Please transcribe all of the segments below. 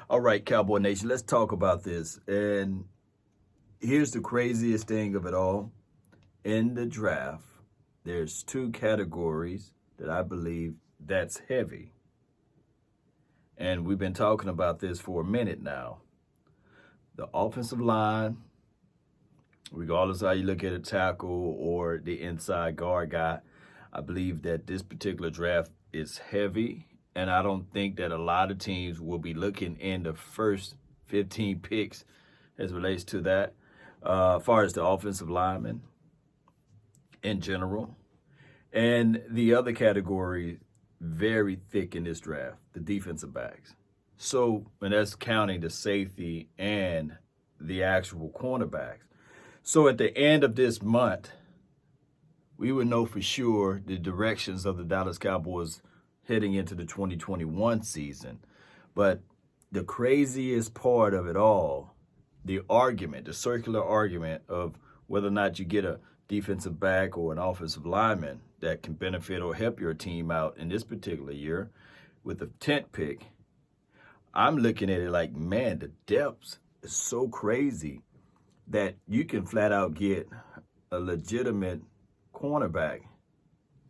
All right, Cowboy Nation, let's talk about this. And here's the craziest thing of it all. In the draft, there's two categories that I believe that's heavy. And we've been talking about this for a minute now. The offensive line, regardless how you look at a tackle or the inside guard guy, I believe that this particular draft is heavy. And I don't think that a lot of teams will be looking in the first 15 picks as it relates to that. As far as the offensive linemen in general. And the other category, very thick in this draft, the defensive backs. So, and that's counting the safety and the actual cornerbacks. So at the end of this month, we would know for sure the directions of the Dallas Cowboys heading into the 2021 season. But the craziest part of it all, the argument, the circular argument of whether or not you get a defensive back or an offensive lineman that can benefit or help your team out in this particular year with the 10th pick, I'm looking at it like, man, the depth is so crazy that you can flat out get a legitimate cornerback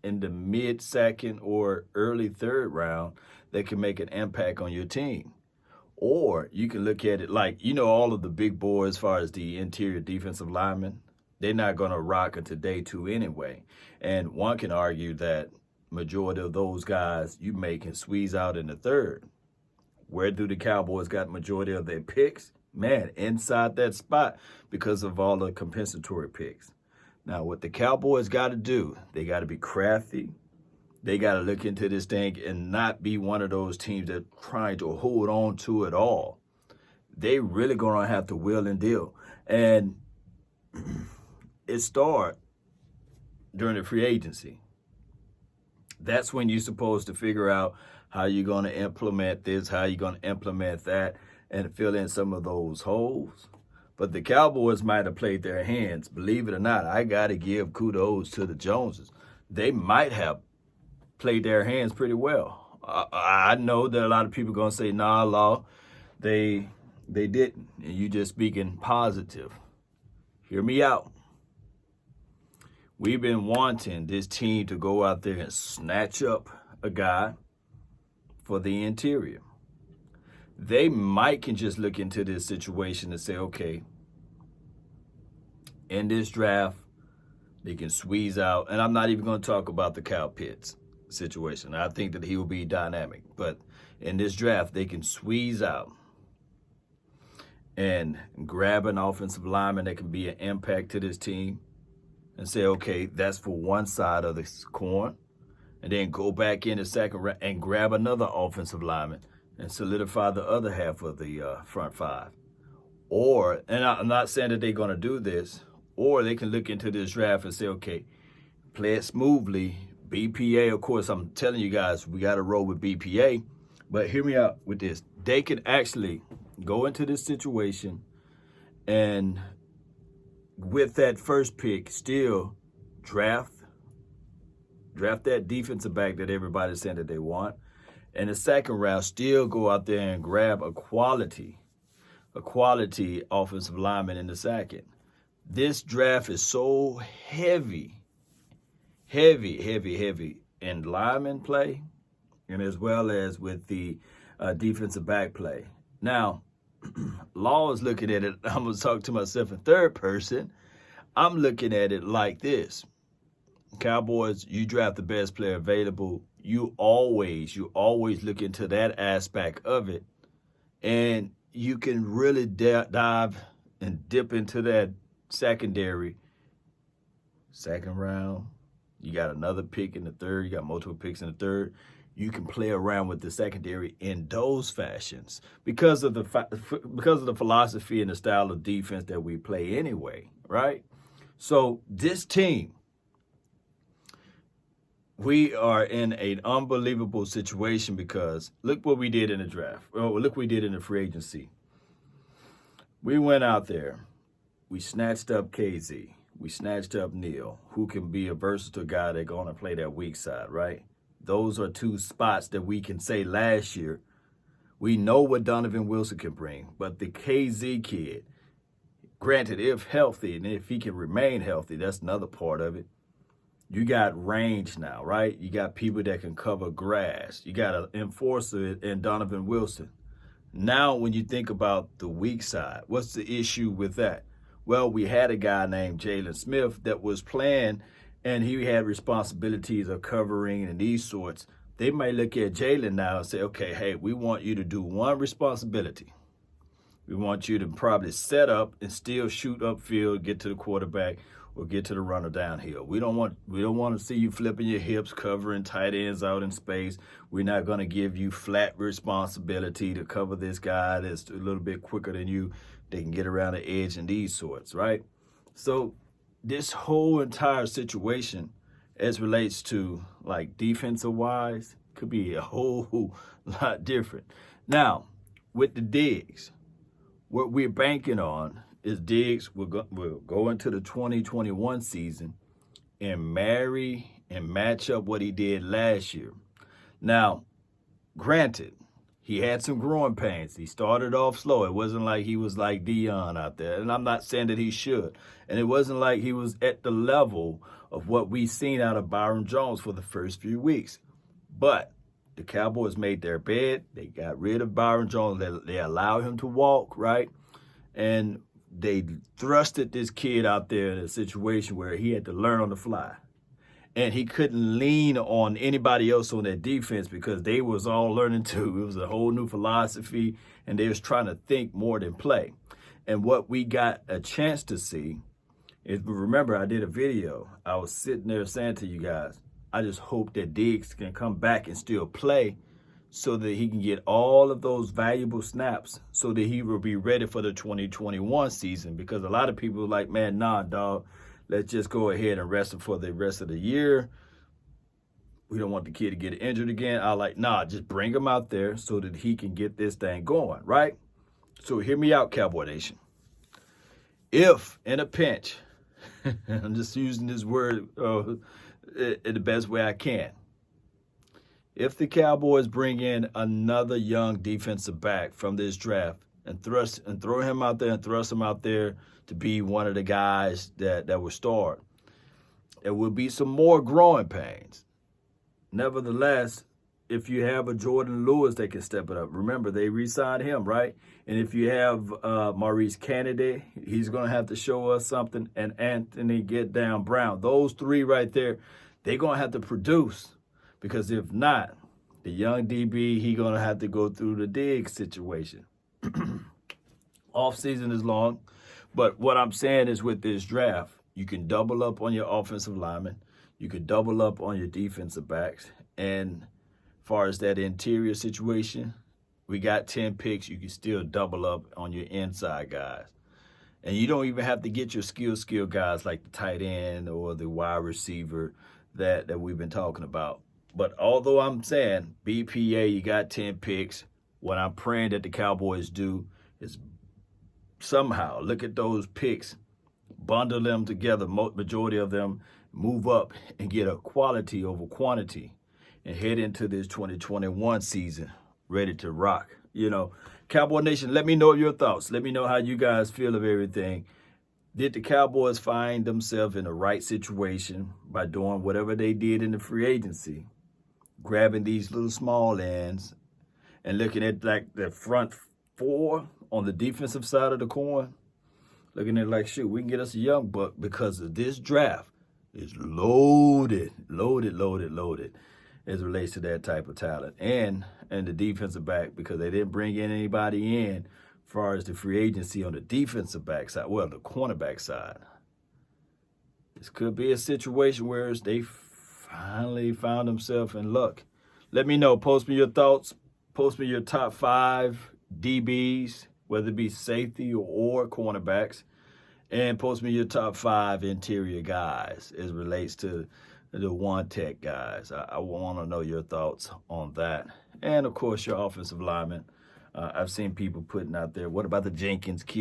in the mid-second or early third round that can make an impact on your team. Or you can look at it like, all of the big boys as far as the interior defensive linemen, they're not going to rock until day two anyway. And one can argue that majority of those guys you may can squeeze out in the third. Where do the Cowboys got majority of their picks? Man, inside that spot because of all the compensatory picks. Now, what the Cowboys got to do, they got to be crafty. They got to look into this thing and not be one of those teams that trying to hold on to it all. They really going to have to will and deal. And it started during the free agency. That's when you're supposed to figure out how you're going to implement this, how you're going to implement that, and fill in some of those holes. But the Cowboys might have played their hands. Believe it or not, I got to give kudos to the Joneses. They might have played their hands pretty well. I know that a lot of people are going to say, nah, Law, they didn't. And you just speaking positive. Hear me out. We've been wanting this team to go out there and snatch up a guy for the interior. They might can just look into this situation and say, okay, in this draft, they can squeeze out, and I'm not even going to talk about the Kyle Pitts situation. I think that he will be dynamic, but in this draft, they can squeeze out and grab an offensive lineman that can be an impact to this team and say, okay, that's for one side of the coin, and then go back in the second round and grab another offensive lineman and solidify the other half of the front five. Or, and I'm not saying that they're going to do this, or they can look into this draft and say, okay, play it smoothly. BPA, of course, I'm telling you guys, we got to roll with BPA. But hear me out with this. They can actually go into this situation and with that first pick, still draft that defensive back that everybody's saying that they want. And the second round, still go out there and grab a quality offensive lineman in the second. This draft is so heavy in lineman play and as well as with the defensive back play. Now, Law is looking at it, I'm going to talk to myself in third person. I'm looking at it like this. Cowboys, you draft the best player available. You always look into that aspect of it. And you can really dive and dip into that secondary. Second round, you got another pick in the third. You got multiple picks in the third. You can play around with the secondary in those fashions because of the philosophy and the style of defense that we play anyway, right? So this team, we are in an unbelievable situation because look what we did in the draft. Look what we did in the free agency. We went out there. We snatched up KZ. We snatched up Neal, who can be a versatile guy that's going to play that weak side, right? Those are two spots that we can say last year We know what Donovan Wilson can bring, but the KZ kid, granted, if healthy and if he can remain healthy, that's another part of it. You got range now, right? You got people that can cover grass. You got an enforcer in Donovan Wilson. Now, when you think about the weak side, what's the issue with that? Well, we had a guy named Jalen Smith that was playing, and he had responsibilities of covering and these sorts. They might look at Jalen now and say, okay, hey, we want you to do one responsibility. We want you to probably set up and still shoot upfield, get to the quarterback, or get to the runner downhill. We don't want to see you flipping your hips, covering tight ends out in space. We're not going to give you flat responsibility to cover this guy that's a little bit quicker than you. They can get around the edge and these sorts, right? So this whole entire situation, as relates to like defensive wise, could be a whole lot different. Now, with the Diggs, what we're banking on is Diggs will go into the 2021 season and marry and match up what he did last year. Now, granted, he had some growing pains. He started off slow. It wasn't like he was like Dion out there. And I'm not saying that he should. And it wasn't like he was at the level of what we've seen out of Byron Jones for the first few weeks. But the Cowboys made their bed. They got rid of Byron Jones. They allowed him to walk, right? And they thrusted this kid out there in a situation where he had to learn on the fly. And he couldn't lean on anybody else on that defense because they was all learning too. It was a whole new philosophy, and they was trying to think more than play. And what we got a chance to see is, remember, I did a video. I was sitting there saying to you guys, I just hope that Diggs can come back and still play so that he can get all of those valuable snaps so that he will be ready for the 2021 season. Because a lot of people are like, man, nah, dog, let's just go ahead and rest him for the rest of the year. We don't want the kid to get injured again. I like, nah, just bring him out there so that he can get this thing going, right? So hear me out, Cowboy Nation. If in a pinch, I'm just using this word in the best way I can. If the Cowboys bring in another young defensive back from this draft and throw him out there and thrust him out there to be one of the guys that will start, there will be some more growing pains. Nevertheless, if you have a Jordan Lewis that can step it up, remember they re-signed him, right? And if you have Maurice Kennedy, he's going to have to show us something, and Anthony Get Down Brown. Those three right there, they're going to have to produce. Because if not, the young DB, he's going to have to go through the Diggs situation. Off season is long. But what I'm saying is with this draft, you can double up on your offensive linemen. You can double up on your defensive backs. And as far as that interior situation, we got 10 picks. You can still double up on your inside guys. And you don't even have to get your skill guys like the tight end or the wide receiver that we've been talking about. But although I'm saying BPA, you got 10 picks, what I'm praying that the Cowboys do is somehow look at those picks, bundle them together, majority of them, move up and get a quality over quantity and head into this 2021 season ready to rock. You know, Cowboy Nation, let me know your thoughts. Let me know how you guys feel of everything. Did the Cowboys find themselves in the right situation by doing whatever they did in the free agency? Grabbing these little small ends and looking at like the front four on the defensive side of the coin, looking at like, shoot, we can get us a young buck because of this draft is loaded as it relates to that type of talent. And the defensive back, because they didn't bring in anybody in as far as the free agency on the defensive back side, well, the cornerback side. This could be a situation where they finally found himself in luck. Let me know. Post me your thoughts. Post me your top 5 DBs, whether it be safety or cornerbacks. And post me your top 5 interior guys as it relates to the one-tech guys. I want to know your thoughts on that. And, of course, your offensive linemen. I've seen people putting out there, what about the Jenkins kid?